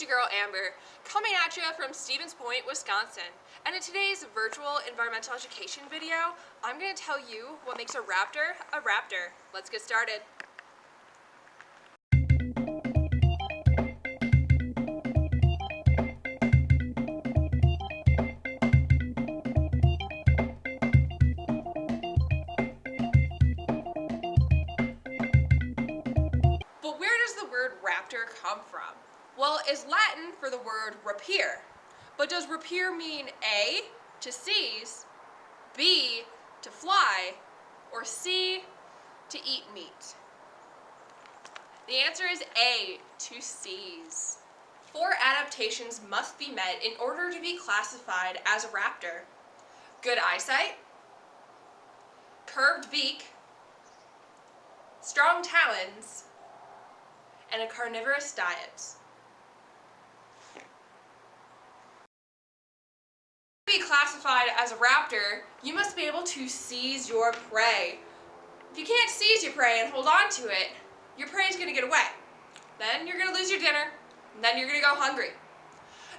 your girl Amber, coming at you from Stevens Point, Wisconsin. And in today's virtual environmental education video, I'm going to tell you what makes a raptor a raptor. Let's get started. But where does the word raptor come from? Well, it's Latin for the word rapere. But does rapere mean A, to seize, B, to fly, or C, to eat meat? The answer is A, to seize. 4 adaptations must be met in order to be classified as a raptor. Good eyesight, curved beak, strong talons, and a carnivorous diet. To be classified as a raptor, you must be able to seize your prey. If you can't seize your prey and hold on to it, your prey is going to get away. Then you're going to lose your dinner, and then you're going to go hungry.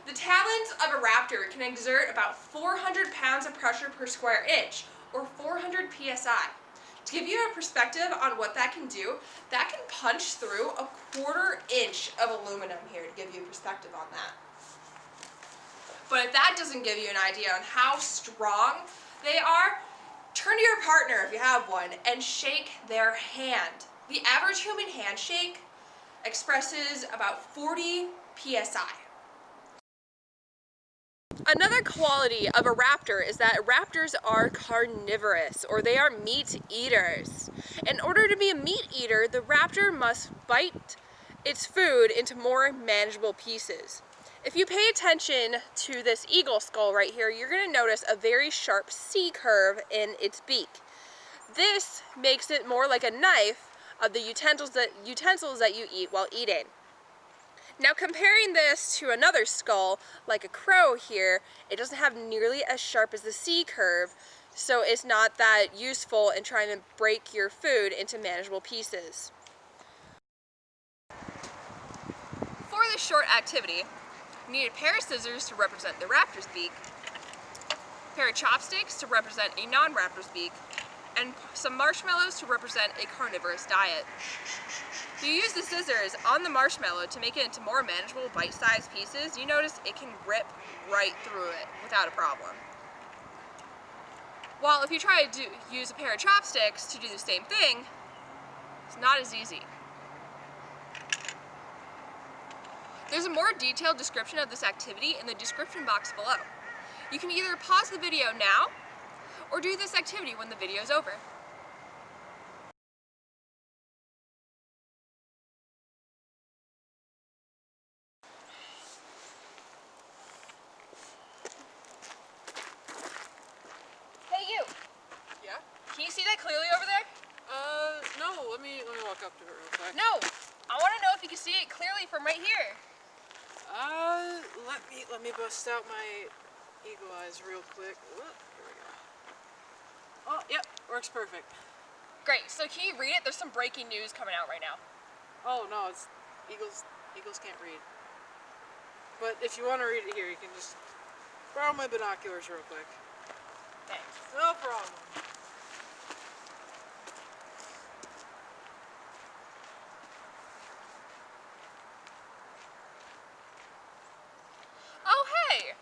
The talons of a raptor can exert about 400 pounds of pressure per square inch, or 400 psi. To give you a perspective on what that can do, that can punch through a 1/4 inch of aluminum here, to give you a perspective on that. But if that doesn't give you an idea on how strong they are, turn to your partner, if you have one, and shake their hand. The average human handshake expresses about 40 psi. Another quality of a raptor is that raptors are carnivorous, or they are meat eaters. In order to be a meat eater, the raptor must bite its food into more manageable pieces. If you pay attention to this eagle skull right here, you're going to notice a very sharp C curve in its beak. This makes it more like a knife of the utensils that you eat while eating. Now, comparing this to another skull, like a crow here, it doesn't have nearly as sharp as the C curve, so it's not that useful in trying to break your food into manageable pieces. For this short activity, you need a pair of scissors to represent the raptor's beak, a pair of chopsticks to represent a non-raptor's beak, and some marshmallows to represent a carnivorous diet. If you use the scissors on the marshmallow to make it into more manageable bite-sized pieces, you notice it can rip right through it without a problem. While if you try to use a pair of chopsticks to do the same thing, it's not as easy. There's a more detailed description of this activity in the description box below. You can either pause the video now or do this activity when the video is over. Hey you! Yeah? Can you see that clearly over there? No, let me walk up to her real quick. No! I want to know if you can see it clearly from right here. Let me bust out my eagle eyes real quick. Whoop, here we go. Oh, yep, works perfect. Great, so can you read it? There's some breaking news coming out right now. Oh no, it's eagles can't read. But if you want to read it here, you can just borrow my binoculars real quick. Thanks. No problem. Oh hey!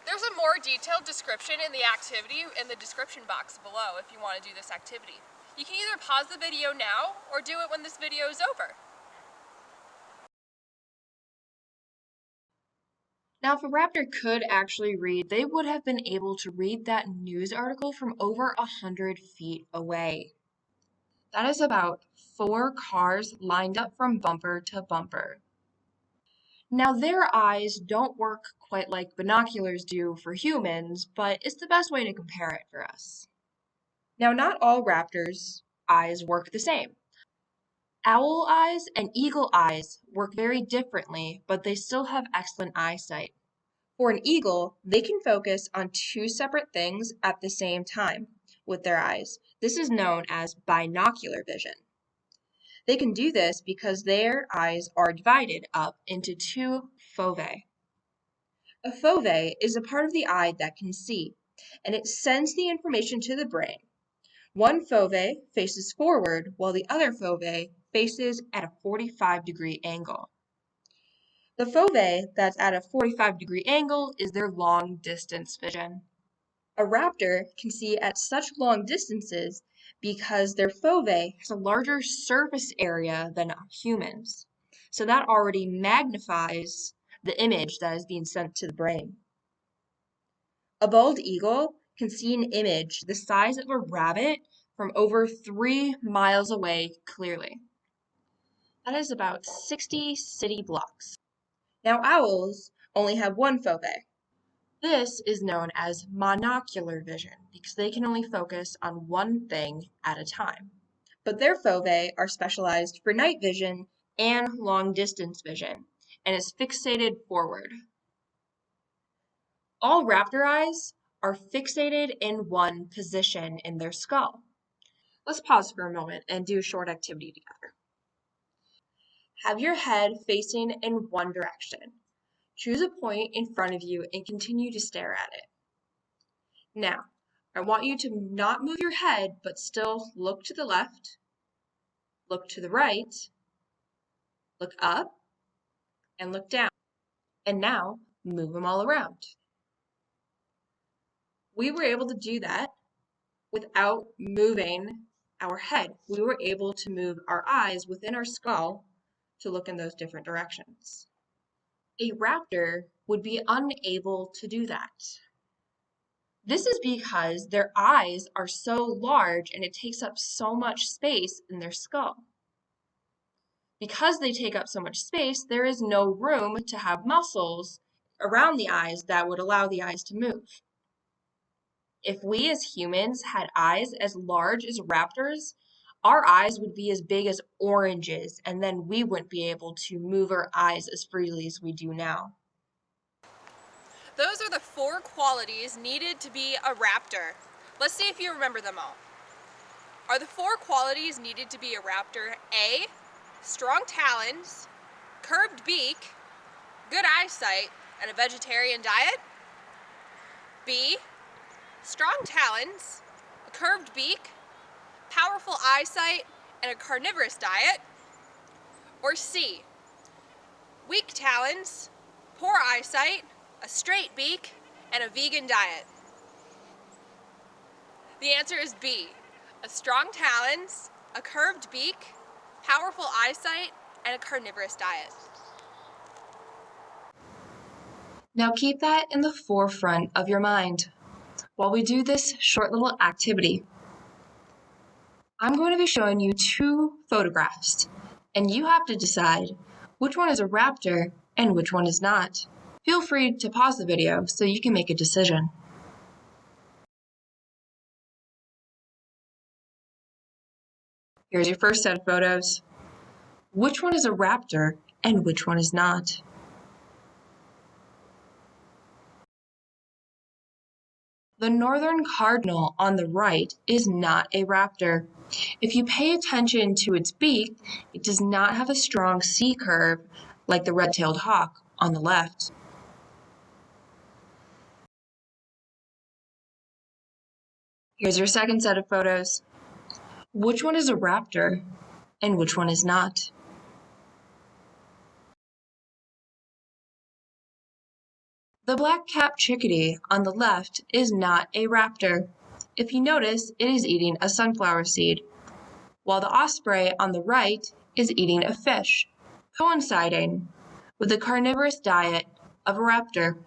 There's a more detailed description in the activity in the description box below if you want to do this activity. You can either pause the video now or do it when this video is over. Now, if a raptor could actually read, they would have been able to read that news article from over 100 feet away. That is about 4 cars lined up from bumper to bumper. Now, their eyes don't work quite like binoculars do for humans, but it's the best way to compare it for us. Now, not all raptors' eyes work the same. Owl eyes and eagle eyes work very differently, but they still have excellent eyesight. For an eagle, they can focus on 2 separate things at the same time with their eyes. This is known as binocular vision. They can do this because their eyes are divided up into 2 fovea. A fovea is a part of the eye that can see, and it sends the information to the brain. One fovea faces forward while the other fovea faces at a 45-degree angle. The fovea that's at a 45-degree angle is their long-distance vision. A raptor can see at such long distances because their fovea has a larger surface area than humans. So that already magnifies the image that is being sent to the brain. A bald eagle can see an image the size of a rabbit from over 3 miles away clearly. That is about 60 city blocks. Now owls only have one fovea. This is known as monocular vision because they can only focus on one thing at a time. But their fovea are specialized for night vision and long distance vision and is fixated forward. All raptor eyes are fixated in one position in their skull. Let's pause for a moment and do a short activity together. Have your head facing in one direction. Choose a point in front of you and continue to stare at it. Now, I want you to not move your head, but still look to the left, look to the right, look up, and look down. And now, move them all around. We were able to do that without moving our head. We were able to move our eyes within our skull to look in those different directions. A raptor would be unable to do that. This is because their eyes are so large and it takes up so much space in their skull. Because they take up so much space, there is no room to have muscles around the eyes that would allow the eyes to move. If we as humans had eyes as large as raptors, our eyes would be as big as oranges, and then we wouldn't be able to move our eyes as freely as we do now. Those are the 4 qualities needed to be a raptor. Let's see if you remember them all. Are the 4 qualities needed to be a raptor A, strong talons, curved beak, good eyesight, and a vegetarian diet? B, strong talons, a curved beak, powerful eyesight, and a carnivorous diet? Or C, weak talons, poor eyesight, a straight beak, and a vegan diet? The answer is B, a strong talons, a curved beak, powerful eyesight, and a carnivorous diet. Now keep that in the forefront of your mind while we do this short little activity. I'm going to be showing you 2 photographs, and you have to decide which one is a raptor and which one is not. Feel free to pause the video so you can make a decision. Here's your first set of photos. Which one is a raptor and which one is not? The northern cardinal on the right is not a raptor. If you pay attention to its beak, it does not have a strong C-curve like the red-tailed hawk on the left. Here's your second set of photos. Which one is a raptor and which one is not? The black-capped chickadee on the left is not a raptor. If you notice, it is eating a sunflower seed, while the osprey on the right is eating a fish, coinciding with the carnivorous diet of a raptor.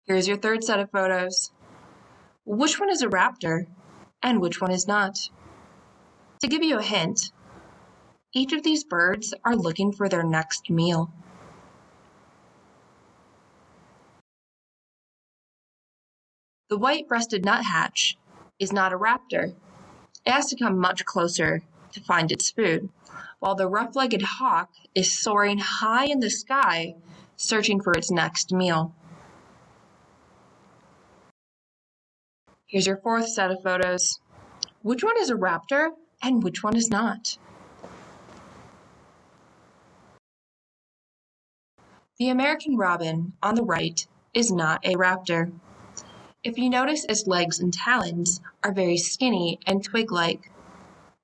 Here's your third set of photos. Which one is a raptor and which one is not? To give you a hint, each of these birds are looking for their next meal. The white-breasted nuthatch is not a raptor. It has to come much closer to find its food, while the rough-legged hawk is soaring high in the sky, searching for its next meal. Here's your fourth set of photos. Which one is a raptor and which one is not? The American robin on the right is not a raptor. If you notice, its legs and talons are very skinny and twig-like,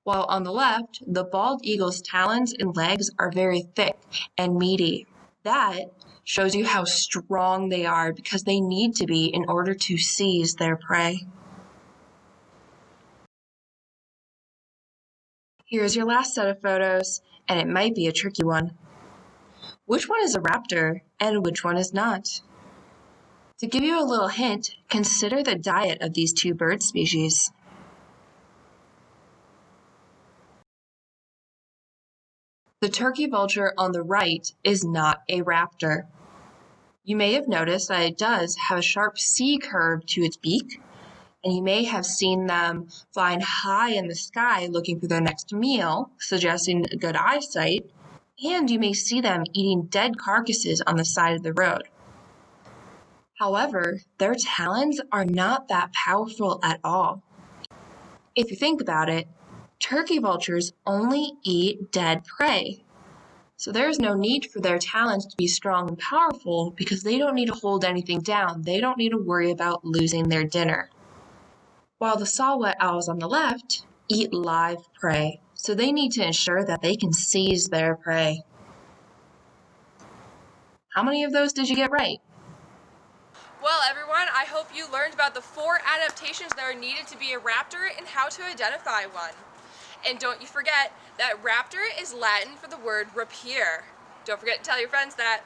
while on the left, the bald eagle's talons and legs are very thick and meaty. That shows you how strong they are because they need to be in order to seize their prey. Here's your last set of photos, and it might be a tricky one. Which one is a raptor and which one is not? To give you a little hint, consider the diet of these two bird species. The turkey vulture on the right is not a raptor. You may have noticed that it does have a sharp C curve to its beak, and you may have seen them flying high in the sky looking for their next meal, suggesting good eyesight, and you may see them eating dead carcasses on the side of the road. However, their talons are not that powerful at all. If you think about it, turkey vultures only eat dead prey. So there is no need for their talons to be strong and powerful because they don't need to hold anything down. They don't need to worry about losing their dinner. While the saw-whet owls on the left eat live prey, so they need to ensure that they can seize their prey. How many of those did you get right? Well, everyone, I hope you learned about the 4 adaptations that are needed to be a raptor and how to identify one. And don't you forget that raptor is Latin for the word rapier. Don't forget to tell your friends that.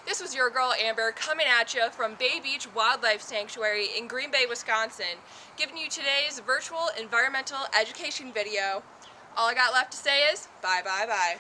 This was your girl Amber coming at you from Bay Beach Wildlife Sanctuary in Green Bay, Wisconsin, giving you today's virtual environmental education video. All I got left to say is bye bye bye.